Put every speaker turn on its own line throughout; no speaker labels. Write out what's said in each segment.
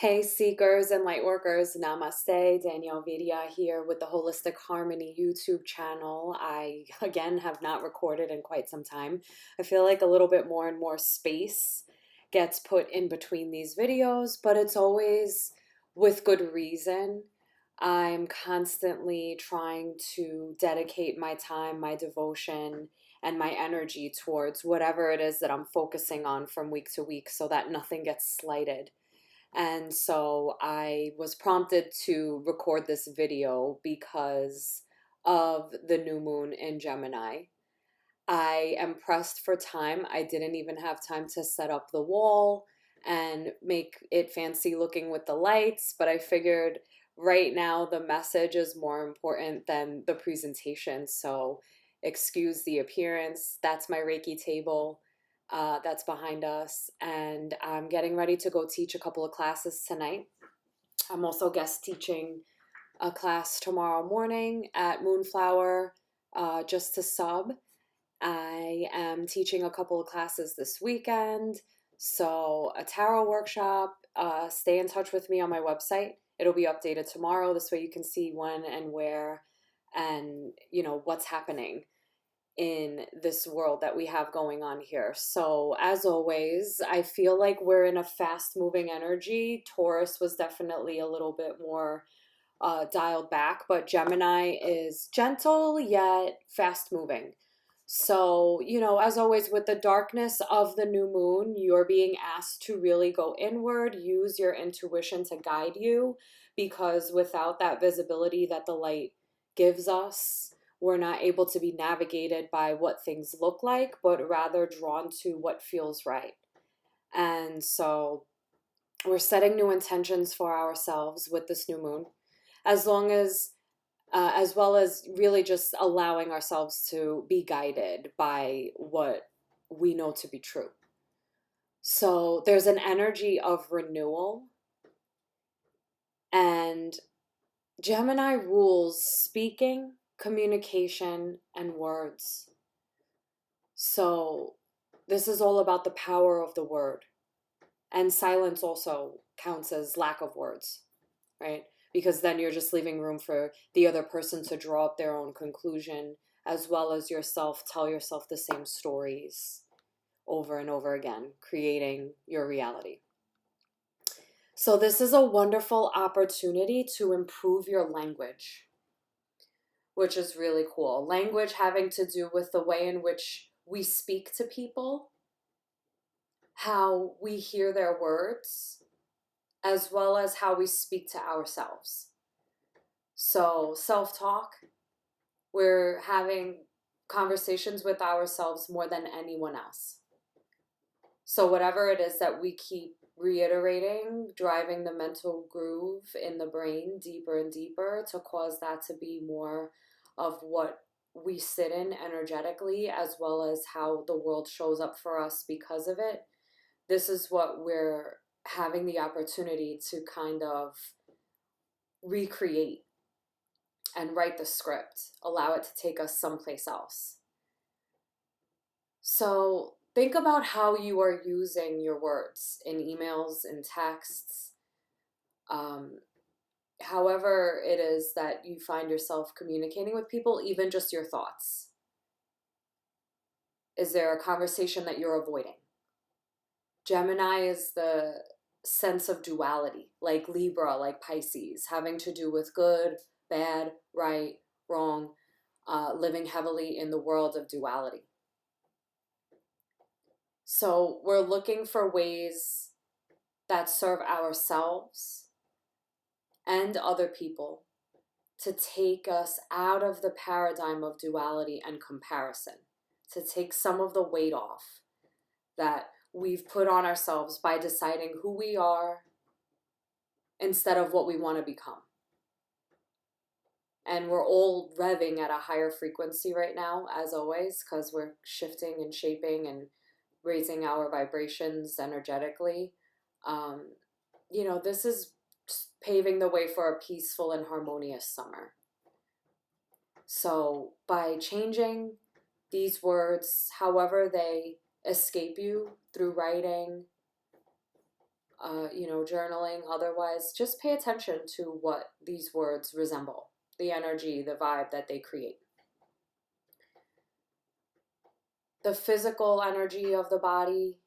Hey, seekers and light workers, namaste. Danielle Vidya here with the Holistic Harmony YouTube channel. I, again, have not recorded in quite some time. I feel like a little bit more and more space gets put in between these videos, but it's always with good reason. I'm constantly trying to dedicate my time, my devotion, and my energy towards whatever it is that I'm focusing on from week to week so that nothing gets slighted. And so I was prompted to record this video because of the new moon in Gemini. I am pressed for time. I didn't even have time to set up the wall and make it fancy looking with the lights, but I figured right now the message is more important than the presentation. So excuse the appearance. That's my Reiki table that's behind us. And I'm getting ready to go teach a couple of classes tonight. I'm also guest teaching a class tomorrow morning at Moonflower just to sub. I am teaching a couple of classes this weekend. So, a tarot workshop. Stay in touch with me on my website. It'll be updated tomorrow. This way you can see when and where and, what's happening in this world that we have going on here. So, as always, I feel like we're in a fast moving energy. Taurus was definitely a little bit more dialed back, but Gemini is gentle yet fast moving. So, as always, with the darkness of the new moon, you're being asked to really go inward, use your intuition to guide you, because without that visibility that the light gives us, we're not able to be navigated by what things look like, but rather drawn to what feels right. And so we're setting new intentions for ourselves with this new moon, as long as well as really just allowing ourselves to be guided by what we know to be true. So there's an energy of renewal, and Gemini rules speaking, communication, and words. So this is all about the power of the word. And silence also counts as lack of words, right? Because then you're just leaving room for the other person to draw up their own conclusion, as well as yourself, tell yourself the same stories over and over again, creating your reality. So, this is a wonderful opportunity to improve your language, which is really cool. Language having to do with the way in which we speak to people, how we hear their words, as well as how we speak to ourselves. So, self talk, we're having conversations with ourselves more than anyone else. So, whatever it is that we keep reiterating, driving the mental groove in the brain deeper and deeper to cause that to be more of what we sit in energetically, as well as how the world shows up for us because of it. This is what we're having the opportunity to kind of recreate and write the script, allow it to take us someplace else. So think about how you are using your words in emails, in texts, um, however it is that you find yourself communicating with people, even just your thoughts. Is there a conversation that you're avoiding? Gemini is the sense of duality, like Libra, like Pisces, having to do with good, bad, right, wrong, living heavily in the world of duality. So we're looking for ways that serve ourselves and other people to take us out of the paradigm of duality and comparison, to take some of the weight off that we've put on ourselves by deciding who we are instead of what we want to become. And we're all revving at a higher frequency right now, as always, because we're shifting and shaping and raising our vibrations energetically. This is paving the way for a peaceful and harmonious summer. So by changing these words, however they escape you through writing, journaling. Otherwise, just pay attention to what these words resemble, the energy, the vibe that they create. The physical energy of the body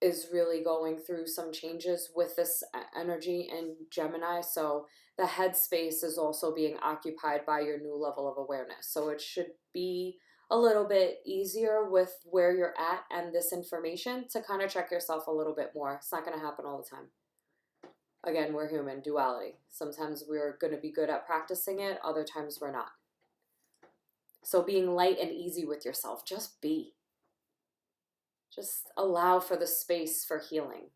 is really going through some changes with this energy in Gemini. So the headspace is also being occupied by your new level of awareness. So it should be a little bit easier with where you're at and this information to kind of check yourself a little bit more. It's not going to happen all the time. Again, we're human, duality. Sometimes we're going to be good at practicing it, other times we're not. So being light and easy with yourself, just be. Just allow for the space for healing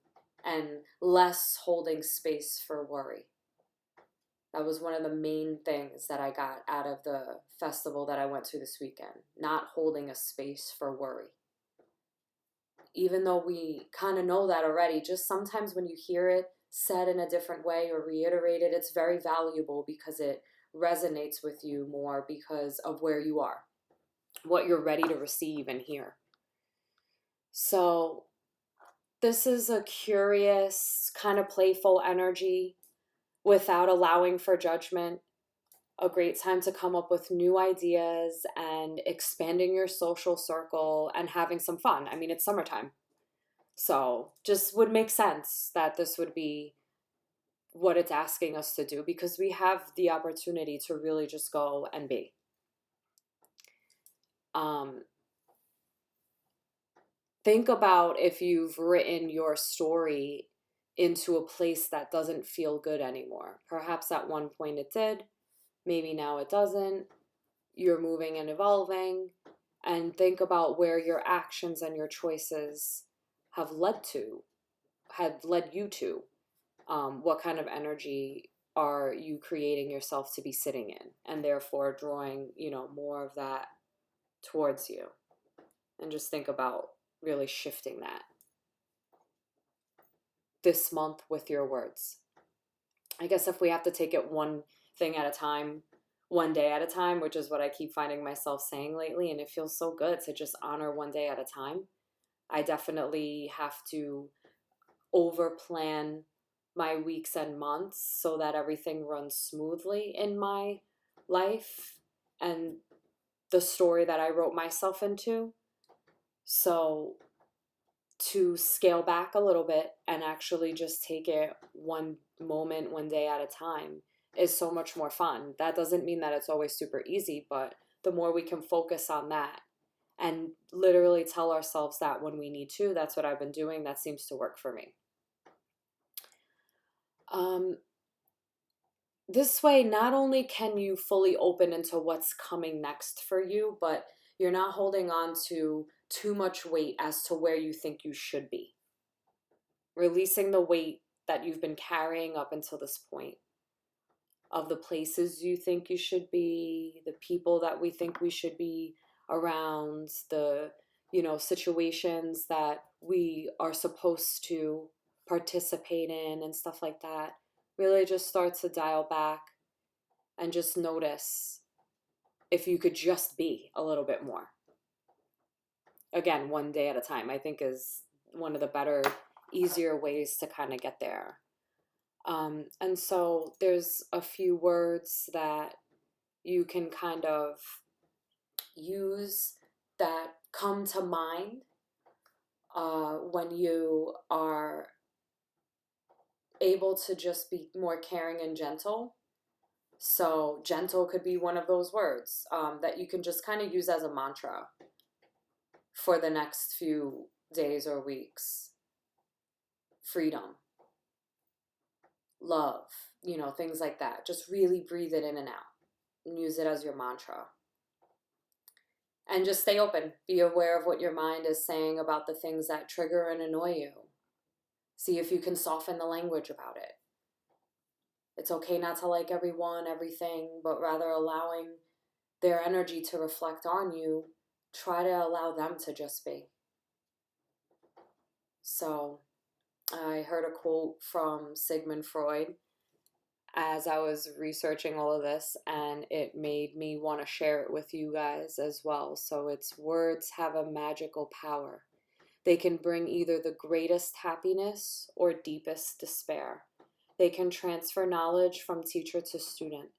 and less holding space for worry. That was one of the main things that I got out of the festival that I went to this weekend. Not holding a space for worry. Even though we kind of know that already, just sometimes when you hear it said in a different way or reiterated, it's very valuable because it resonates with you more because of where you are, what you're ready to receive and hear. So this is a curious, kind of playful energy without allowing for judgment. A great time to come up with new ideas and expanding your social circle and having some fun. I mean, it's summertime. So just would make sense that this would be what it's asking us to do because we have the opportunity to really just go and be. Think about if you've written your story into a place that doesn't feel good anymore. Perhaps at one point it did, maybe now it doesn't. You're moving and evolving, and think about where your actions and your choices have led you to. What kind of energy are you creating yourself to be sitting in, and therefore drawing, more of that towards you. And just think about really shifting that this month with your words. I guess if we have to take it one thing at a time, one day at a time, which is what I keep finding myself saying lately, and it feels so good to just honor one day at a time. I definitely have to over plan my weeks and months so that everything runs smoothly in my life and the story that I wrote myself into. So to scale back a little bit and actually just take it one moment, one day at a time is so much more fun. That doesn't mean that it's always super easy, but the more we can focus on that and literally tell ourselves that when we need to, that's what I've been doing. That seems to work for me. This way, not only can you fully open into what's coming next for you, but you're not holding on to too much weight as to where you think you should be. Releasing the weight that you've been carrying up until this point of the places you think you should be, the people that we think we should be around, the, situations that we are supposed to participate in and stuff like that. Really just start to dial back and just notice if you could just be a little bit more. Again, one day at a time, I think is one of the better, easier ways to kind of get there. And so there's a few words that you can kind of use that come to mind when you are able to just be more caring and gentle. So gentle could be one of those words that you can just kind of use as a mantra for the next few days or weeks. Freedom, love, things like that. Just really breathe it in and out and use it as your mantra. And just stay open. Be aware of what your mind is saying about the things that trigger and annoy you. See if you can soften the language about it. It's okay not to like everyone, everything, but rather allowing their energy to reflect on you. Try to allow them to just be. So I heard a quote from Sigmund Freud as I was researching all of this, and it made me want to share it with you guys as well. So it's words have a magical power. They can bring either the greatest happiness or deepest despair. They can transfer knowledge from teacher to student.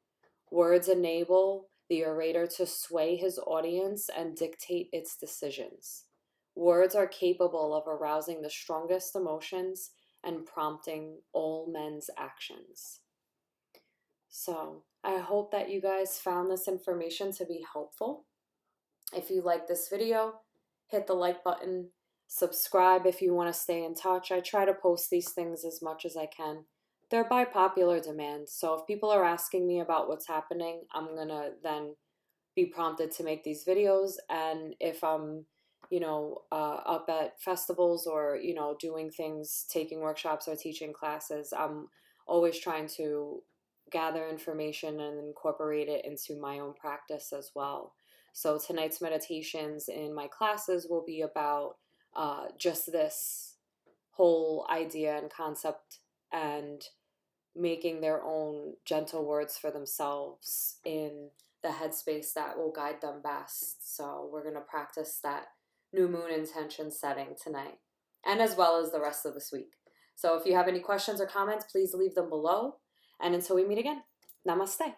Words enable the orator to sway his audience and dictate its decisions. Words are capable of arousing the strongest emotions and prompting all men's actions. So, I hope that you guys found this information to be helpful. If you like this video, hit the like button, subscribe if you want to stay in touch. I try to post these things as much as I can. They're by popular demand, so if people are asking me about what's happening, I'm gonna then be prompted to make these videos. And if I'm, up at festivals or, doing things, taking workshops or teaching classes, I'm always trying to gather information and incorporate it into my own practice as well. So tonight's meditations in my classes will be about just this whole idea and concept, and making their own gentle words for themselves in the headspace that will guide them best. So we're going to practice that new moon intention setting tonight, and as well as the rest of this week. So if you have any questions or comments, please leave them below. And until we meet again, namaste.